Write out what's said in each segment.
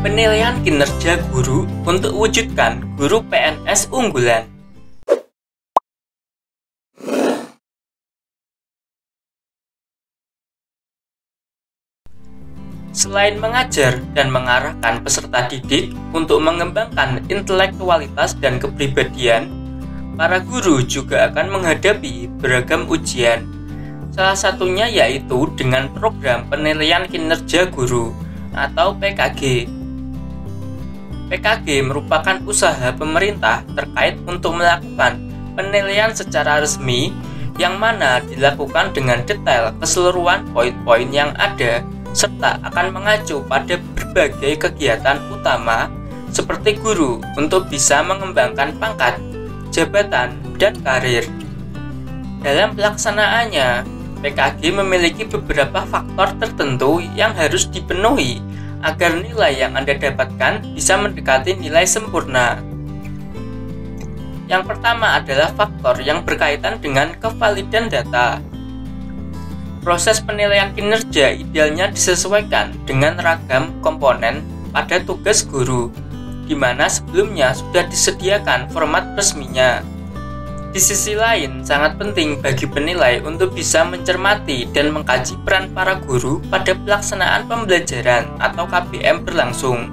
Penilaian kinerja guru untuk wujudkan guru PNS unggulan. Selain mengajar dan mengarahkan peserta didik untuk mengembangkan intelektualitas dan kepribadian, para guru juga akan menghadapi beragam ujian. Salah satunya yaitu dengan program penilaian kinerja guru atau PKG. PKG merupakan usaha pemerintah terkait untuk melakukan penilaian secara resmi yang mana dilakukan dengan detail keseluruhan poin-poin yang ada serta akan mengacu pada berbagai kegiatan utama seperti guru untuk bisa mengembangkan pangkat, jabatan, dan karir. Dalam pelaksanaannya, PKG memiliki beberapa faktor tertentu yang harus dipenuhi agar nilai yang Anda dapatkan bisa mendekati nilai sempurna. Yang pertama adalah faktor yang berkaitan dengan kevalidan data. Proses penilaian kinerja idealnya disesuaikan dengan ragam komponen pada tugas guru, di mana sebelumnya sudah disediakan format resminya. Di sisi lain, sangat penting bagi penilai untuk bisa mencermati dan mengkaji peran para guru pada pelaksanaan pembelajaran atau KBM berlangsung.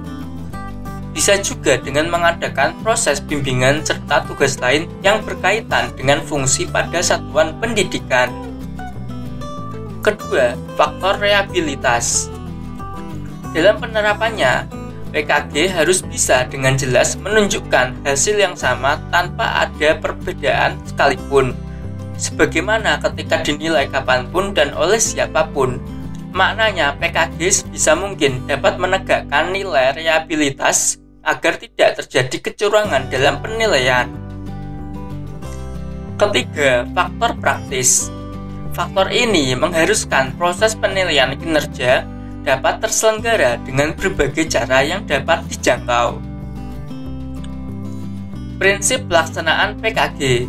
Bisa juga dengan mengadakan proses bimbingan serta tugas lain yang berkaitan dengan fungsi pada satuan pendidikan. Kedua, faktor rehabilitas. Dalam penerapannya, PKG harus bisa dengan jelas menunjukkan hasil yang sama tanpa ada perbedaan sekalipun. Sebagaimana ketika dinilai kapanpun dan oleh siapapun, maknanya PKG sebisa mungkin dapat menegakkan nilai rehabilitas agar tidak terjadi kecurangan dalam penilaian. Ketiga, faktor praktis. Faktor ini mengharuskan proses penilaian kinerja dapat terselenggara dengan berbagai cara yang dapat dijangkau. Prinsip pelaksanaan PKG.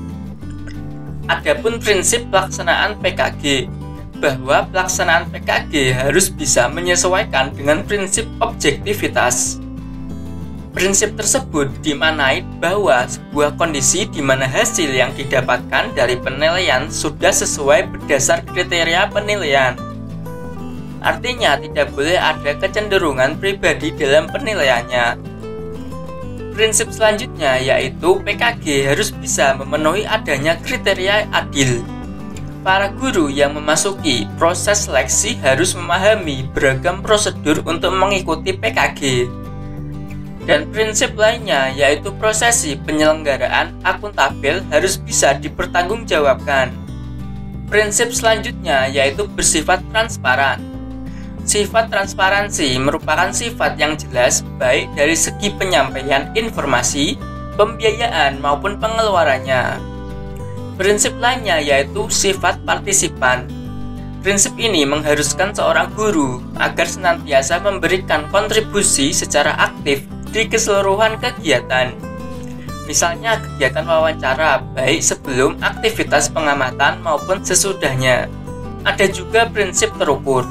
Adapun prinsip pelaksanaan PKG, bahwa pelaksanaan PKG harus bisa menyesuaikan dengan prinsip objektivitas. Prinsip tersebut dimaknai bahwa sebuah kondisi di mana hasil yang didapatkan dari penilaian sudah sesuai berdasar kriteria penilaian. Artinya tidak boleh ada kecenderungan pribadi dalam penilaiannya. Prinsip selanjutnya yaitu PKG harus bisa memenuhi adanya kriteria adil. Para guru yang memasuki proses seleksi harus memahami beragam prosedur untuk mengikuti PKG. Dan prinsip lainnya yaitu prosesi penyelenggaraan akuntabel harus bisa dipertanggungjawabkan. Prinsip selanjutnya yaitu bersifat transparan. Sifat transparansi merupakan sifat yang jelas baik dari segi penyampaian informasi, pembiayaan maupun pengeluarannya. Prinsip lainnya yaitu sifat partisipan. Prinsip ini mengharuskan seorang guru agar senantiasa memberikan kontribusi secara aktif di keseluruhan kegiatan. Misalnya kegiatan wawancara baik sebelum aktivitas pengamatan maupun sesudahnya. Ada juga prinsip terukur.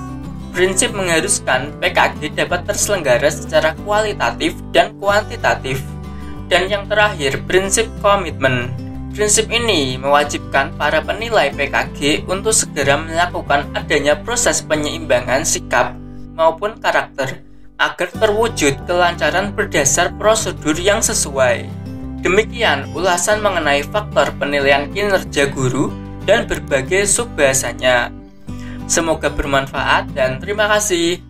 Prinsip mengharuskan PKG dapat terselenggara secara kualitatif dan kuantitatif. Dan yang terakhir, prinsip komitmen. Prinsip ini mewajibkan para penilai PKG untuk segera melakukan adanya proses penyeimbangan sikap maupun karakter agar terwujud kelancaran berdasar prosedur yang sesuai. Demikian ulasan mengenai faktor penilaian kinerja guru dan berbagai subbahasanya. Semoga bermanfaat dan terima kasih.